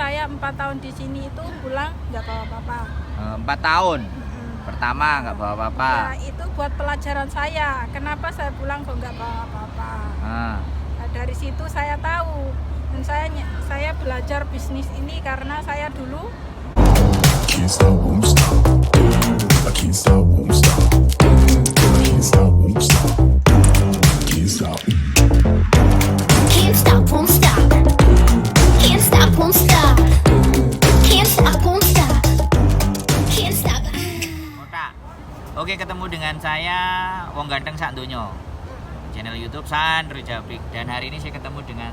saya 4 tahun di sini itu pulang nggak bawa apa-apa. 4 tahun? Pertama nggak bawa apa-apa? Ya, itu buat pelajaran saya. Kenapa saya pulang kok nggak bawa apa-apa? Nah, dari situ saya tahu. Dan saya belajar bisnis ini karena saya dulu Can't stop, won't stop. I can't stop, won't stop. Can't stop, won't stop. Can't stop. Can't stop, won't stop. Can't stop, won't stop. Can't stop, won't stop. Can't stop. Oke, ketemu dengan saya Wong Ganteng sak donya. Channel YouTube San Rejabrik. Dan hari ini saya ketemu dengan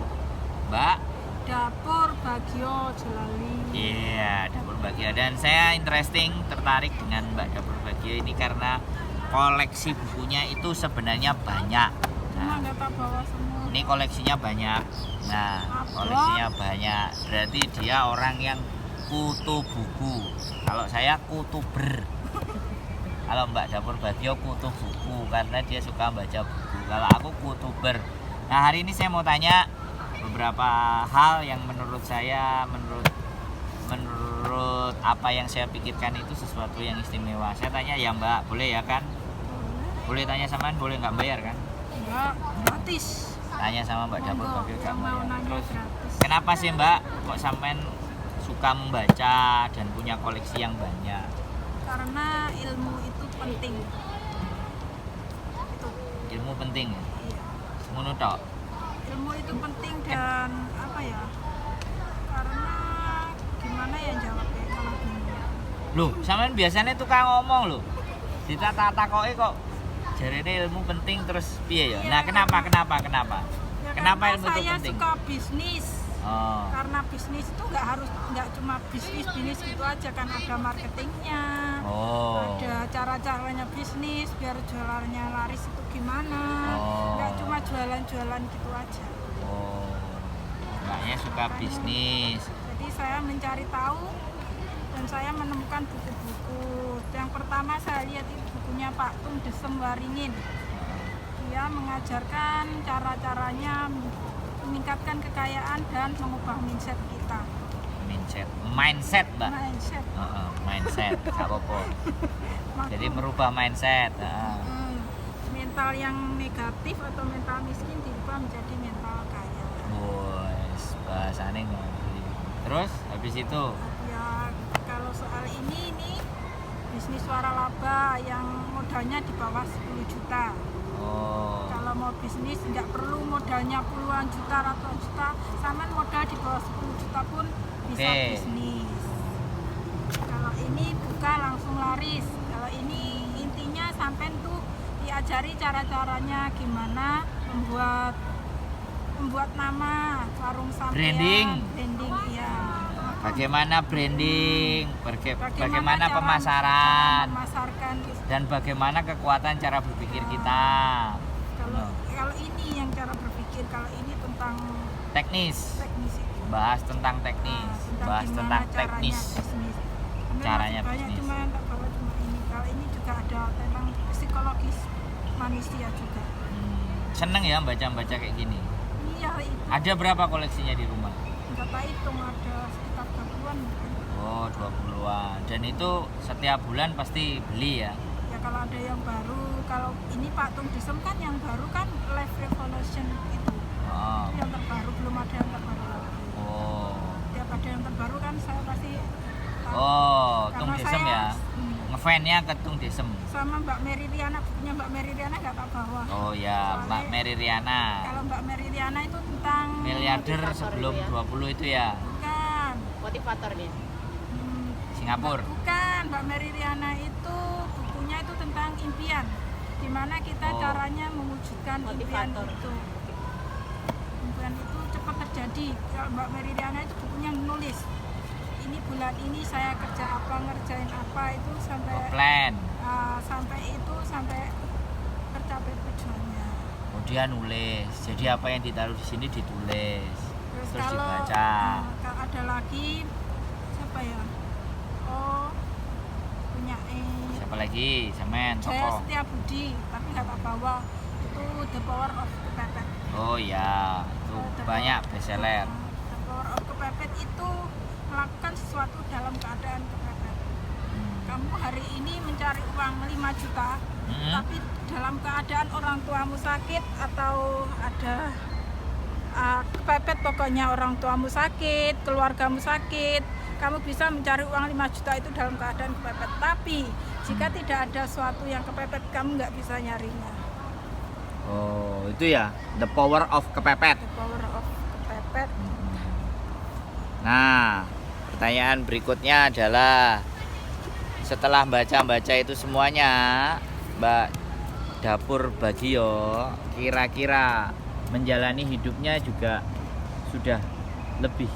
Mbak Dapur Bagio Jelali. Iya, Dapur Bagio. Dan saya tertarik dengan Mbak Dapur Bagio ini karena koleksi bukunya itu sebenarnya banyak. Cuma nggak tak bawa semua. Ini koleksinya banyak. Nah, koleksinya banyak. Berarti dia orang yang kutu buku. Kalau saya kutuber. Kalau Mbak Dapur Bagio kutu buku karena dia suka baca buku. Kalau aku kutuber. Nah, hari ini saya mau tanya beberapa hal yang menurut saya, menurut apa yang saya pikirkan itu sesuatu yang istimewa. Saya tanya ya Mbak, boleh ya kan? Boleh tanya samaan, boleh nggak bayar kan? Enggak, gratis. Tanya sama Mbak Dapur Bagio nggak Yang mau bayar. nanya Terus gratis. kenapa sih Mbak kok sampean suka membaca dan punya koleksi yang banyak? Karena ilmu itu penting. Itu. Ilmu penting ya? Iya. Ngono tok. Ilmu itu penting dan apa ya? Karena gimana ya jawabnya kalau bingung. Loh, sampean biasanya tukang ngomong loh. Ditata-takoki kok jarene ilmu penting terus piye ya? Iya, Nah, kenapa? Ya, Kenapa karena ilmu itu saya penting? suka bisnis. Oh. Karena bisnis itu nggak cuma bisnis gitu aja kan, ada marketingnya. Oh. Ada cara-caranya bisnis biar jualannya laris itu gimana. Oh. Nggak cuma jualan-jualan gitu aja. Oh. Mbaknya suka bisnis. Jadi saya mencari tahu dan saya menemukan buku-buku. Yang pertama saya lihat itu bukunya Pak Tung Desem Waringin. Dia mengajarkan cara-caranya meningkatkan kekayaan dan mengubah mindset kita. Mindset, Mbak. Mindset. Mindset, gak apa-apa. Jadi merubah mindset. Mental yang negatif atau mental miskin diubah menjadi mental kaya. Wes, bahasane ngerti. Terus habis itu Ya kalau soal ini bisnis waralaba yang modalnya di bawah 10 juta. oh. Kalau mau bisnis nggak perlu modalnya puluhan juta, ratusan juta, sama modal di bawah 10 juta pun bisa Oke. bisnis. Kalau ini buka langsung laris. Kalau ini intinya sampai tuh diajari cara-caranya gimana membuat nama warung sampean. Branding Ya. Bagaimana branding, bagaimana cara pemasaran, memasarkan. dan bagaimana kekuatan cara berpikir kita. Kalau ini yang cara berpikir, kalau ini tentang Teknis, teknis itu. bahas tentang teknis, bahas gimana tentang caranya teknis. bisnis. Caranya Banyak bisnis. cuma yang tak bawa cuma ini. Kalau ini juga ada tentang psikologis manusia juga. Seneng ya baca-baca kayak gini. Iya itu. Ada berapa koleksinya di rumah? Nggak tak hitung, ada sekitar 20-an mungkin. Oh, 20-an. Dan itu setiap bulan pasti beli ya? Ya kalau ada yang baru, kalau ini Pak Tung Desem kan yang baru kan Life Revolution itu. Oh. Yang terbaru, belum ada yang terbaru lagi. Oh. Tiap ada yang terbaru kan saya pasti tahu. Oh, Tung Karena Desem saya, ya? Ngefannya ke Tung Desem. Sama Mbak Mary Riana, bukunya Mbak Mary Riana nggak tak bawa. Oh ya, Mbak Mary Riana. Kalau Mbak Mary Riana itu tentang Miliarder sebelum 20 itu ya? bukan. Motivator dia. Singapura. Bukan, Mbak Mary Riana itu bukunya itu tentang impian. Gimana kita Oh. caranya mewujudkan impian Motivator. itu. Impian itu cepat terjadi. Kalau Mbak Mary Riana itu bukunya menulis. Ini bulan ini saya kerja apa, ngerjain apa itu sampai Plan. sampai tercapai tujuannya. Oh, dia nulis. Jadi apa yang ditaruh di sini ditulis. Terus kalau dibaca. kalau ada lagi siapa ya? Oh, punya Siapa lagi? Semen, saya Toko. Setia Budi, tapi nggak tak bawa. Itu The Power of Kepepet. Oh ya, itu banyak bestseller. The Power of Kepepet itu kamu hari ini mencari uang 5 juta, tapi dalam keadaan orang tuamu sakit atau ada kepepet, pokoknya orang tuamu sakit, keluargamu sakit, kamu bisa mencari uang 5 juta itu dalam keadaan kepepet. Tapi jika tidak ada sesuatu yang kepepet, kamu nggak bisa nyarinya. Oh, itu ya, the power of kepepet. The power of kepepet. Nah, pertanyaan berikutnya adalah setelah baca-baca itu semuanya, Mbak Dapur Bagio kira-kira menjalani hidupnya juga sudah lebih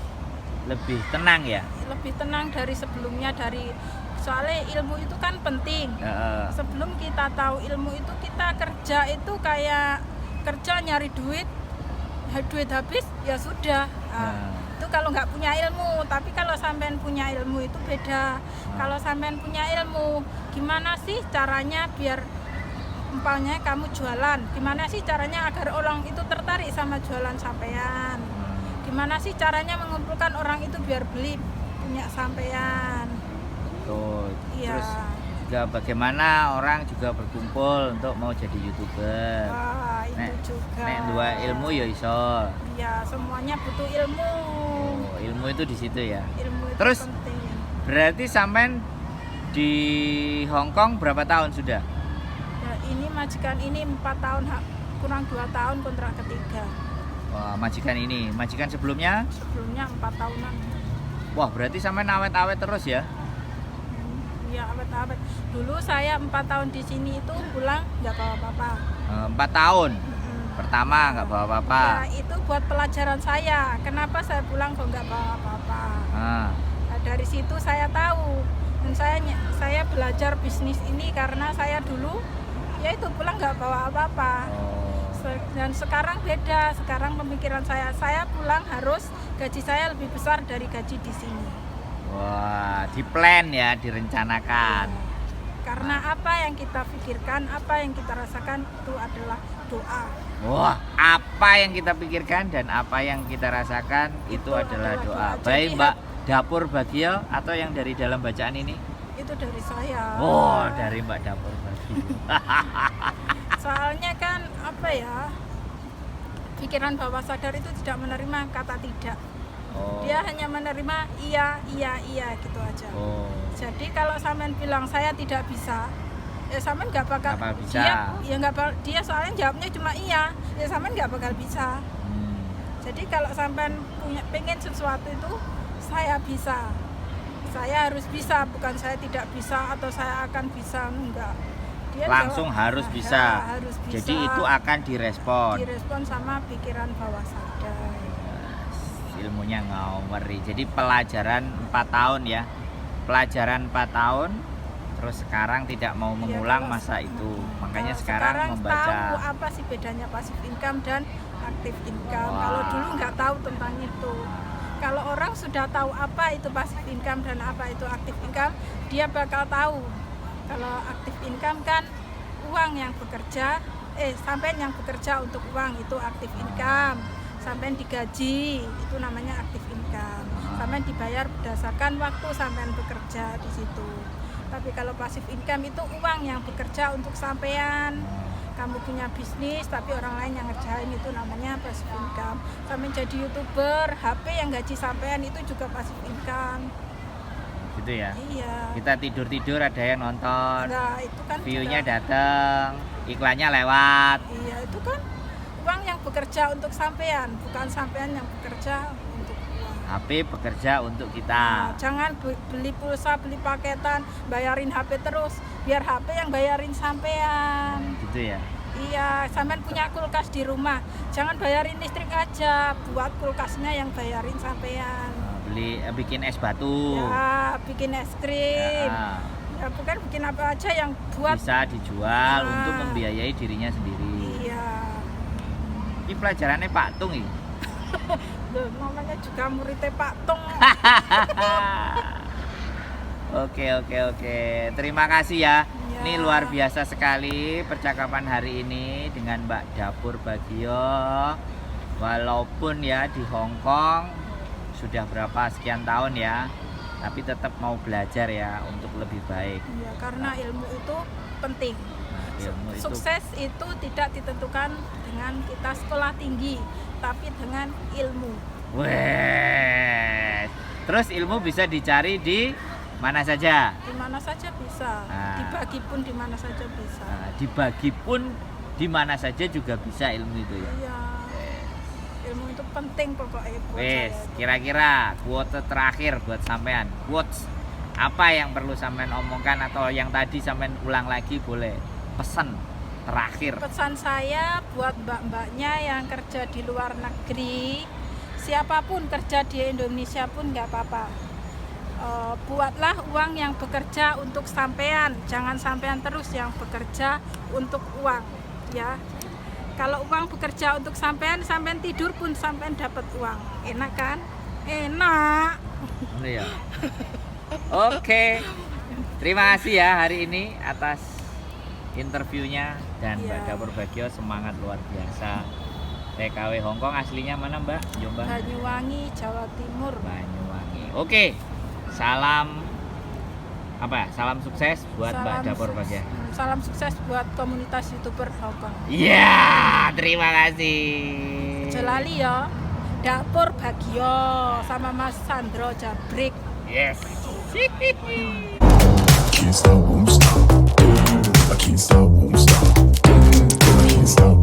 tenang ya? Lebih tenang dari sebelumnya, soalnya ilmu itu kan penting. Sebelum kita tahu ilmu itu, kita kerja itu kayak kerja nyari duit habis ya sudah. Itu kalau nggak punya ilmu. Tapi kalau sampean punya ilmu itu beda. Kalau sampean punya ilmu, gimana sih caranya biar umpamanya kamu jualan, gimana sih caranya agar orang itu tertarik sama jualan sampean, gimana sih caranya mengumpulkan orang itu biar beli punya sampean. Tuh, Iya. Terus juga bagaimana orang juga berkumpul untuk mau jadi YouTuber. Wah, itu juga. Nek dua ilmu ya iso. Iya, semuanya butuh ilmu. Oh, ilmu itu di situ ya. Ilmu itu Terus penting. berarti sampean di Hong Kong berapa tahun sudah? Ya, ini majikan ini 4 tahun, kurang 2 tahun kontrak ketiga. Wah, majikan sebelumnya? Sebelumnya 4 tahunan. Wah, berarti sampean awet-awet terus ya? Iya, awet-awet. Dulu saya 4 tahun di sini itu pulang nggak bawa apa-apa. 4 tahun. Pertama nggak bawa apa-apa. Ya, itu buat pelajaran saya. Kenapa saya pulang kok nggak bawa apa-apa? Nah, Dari situ saya tahu, dan saya belajar bisnis ini karena saya dulu ya itu pulang nggak bawa apa-apa. Dan sekarang beda. Sekarang pemikiran saya pulang harus gaji saya lebih besar dari gaji di sini. wah, di plan ya, direncanakan. Karena apa yang kita pikirkan, apa yang kita rasakan itu adalah doa. Wah, apa yang kita pikirkan dan apa yang kita rasakan itu adalah doa. Baik Mbak Dapur Bagio atau yang dari dalam bacaan ini? Itu dari saya. Oh, dari Mbak Dapur Bagio. Soalnya kan apa ya, pikiran bawah sadar itu tidak menerima kata tidak. Oh. Dia hanya menerima iya gitu aja. Oh. Jadi kalau sampean bilang saya tidak bisa, ya sampean nggak bakal bisa. Dia soalnya jawabnya cuma iya, ya sampean nggak bakal bisa. Jadi kalau sampean pengen sesuatu itu, saya bisa, saya harus bisa, bukan saya tidak bisa atau saya akan bisa, enggak. Dia langsung jawab, harus bisa. harus bisa. Jadi itu akan direspon Sama pikiran bawah sadar. Ilmunya ngaweri. Jadi pelajaran 4 tahun ya. Pelajaran 4 tahun. Terus sekarang tidak mau mengulang masa itu. Makanya sekarang membaca. Tahu apa sih bedanya passive income dan active income. Kalau dulu nggak tahu tentang itu. Kalau orang sudah tahu apa itu passive income dan apa itu active income, dia bakal tahu. Kalau active income kan uang yang bekerja, sampean yang bekerja untuk uang itu active income. Sampean digaji itu namanya active income. Sampean dibayar berdasarkan waktu sampean bekerja di situ. Tapi kalau passive income itu uang yang bekerja untuk sampean. Kamu punya bisnis tapi orang lain yang ngerjain, itu namanya passive income. Sampean jadi YouTuber, HP yang gaji sampean itu juga passive income. Gitu ya. Iya. Kita tidur ada yang nonton. Nah, itu kan view-nya juga, datang, iklannya lewat. Iya, itu kan uang yang bekerja untuk sampean, bukan sampean yang bekerja untuk uang. HP bekerja untuk kita. Nah, jangan beli pulsa, beli paketan, bayarin HP terus, biar HP yang bayarin sampean. Gitu ya. Iya, sampean punya kulkas di rumah, jangan bayarin listrik aja, buat kulkasnya yang bayarin sampean. Bikin es batu. Ya, bikin es krim. Ya, bukan bikin apa aja yang buat bisa dijual untuk membiayai dirinya sendiri. Iya. Ini pelajarannya Pak Tung ini. Loh, namanya juga muridnya Pak Tung. Oke. Terima kasih ya. Ya. Ini luar biasa sekali percakapan hari ini dengan Mbak Dapur Bagio. Walaupun ya di Hong Kong sudah berapa sekian tahun ya. tapi tetap mau belajar ya untuk lebih baik. Ya, karena ilmu itu penting. Nah, ilmu itu Sukses itu tidak ditentukan dengan kita sekolah tinggi, tapi dengan ilmu. wes. Terus ilmu bisa dicari di mana saja. Di mana saja bisa, Nah. dibagi pun di mana saja bisa. Nah, dibagi pun di mana saja juga bisa ilmu itu ya. Iya. Ilmu itu penting pokoknya buat Wes, saya. kira-kira quote terakhir buat sampean. Quotes apa yang perlu sampean omongkan atau yang tadi sampean ulang lagi boleh. Pesan terakhir. Pesan saya buat mbak-mbaknya yang kerja di luar negeri, siapapun kerja di Indonesia pun nggak apa-apa. Buatlah uang yang bekerja untuk sampean, jangan sampean terus yang bekerja untuk uang, ya. Kalau uang bekerja untuk sampean, sampean tidur pun sampean dapat uang, enak kan? Enak. Iya. Oke. Terima kasih ya hari ini atas interviewnya dan Mbak Iya. Dapur Bagio, semangat luar biasa. TKW Hongkong aslinya mana Mbak? Jombang. Banyuwangi, Jawa Timur. Banyuwangi. Oke. Salam apa? Salam sukses buat Mbak Dapur Bagio. Salam sukses buat komunitas YouTuber Hongkong. Iya, terima kasih. Jelali ya, Dapur Bagio sama Mas Sandro Jabrik. Yes. Can't stop, won't stop. I can't stop, won't stop. I can't stop,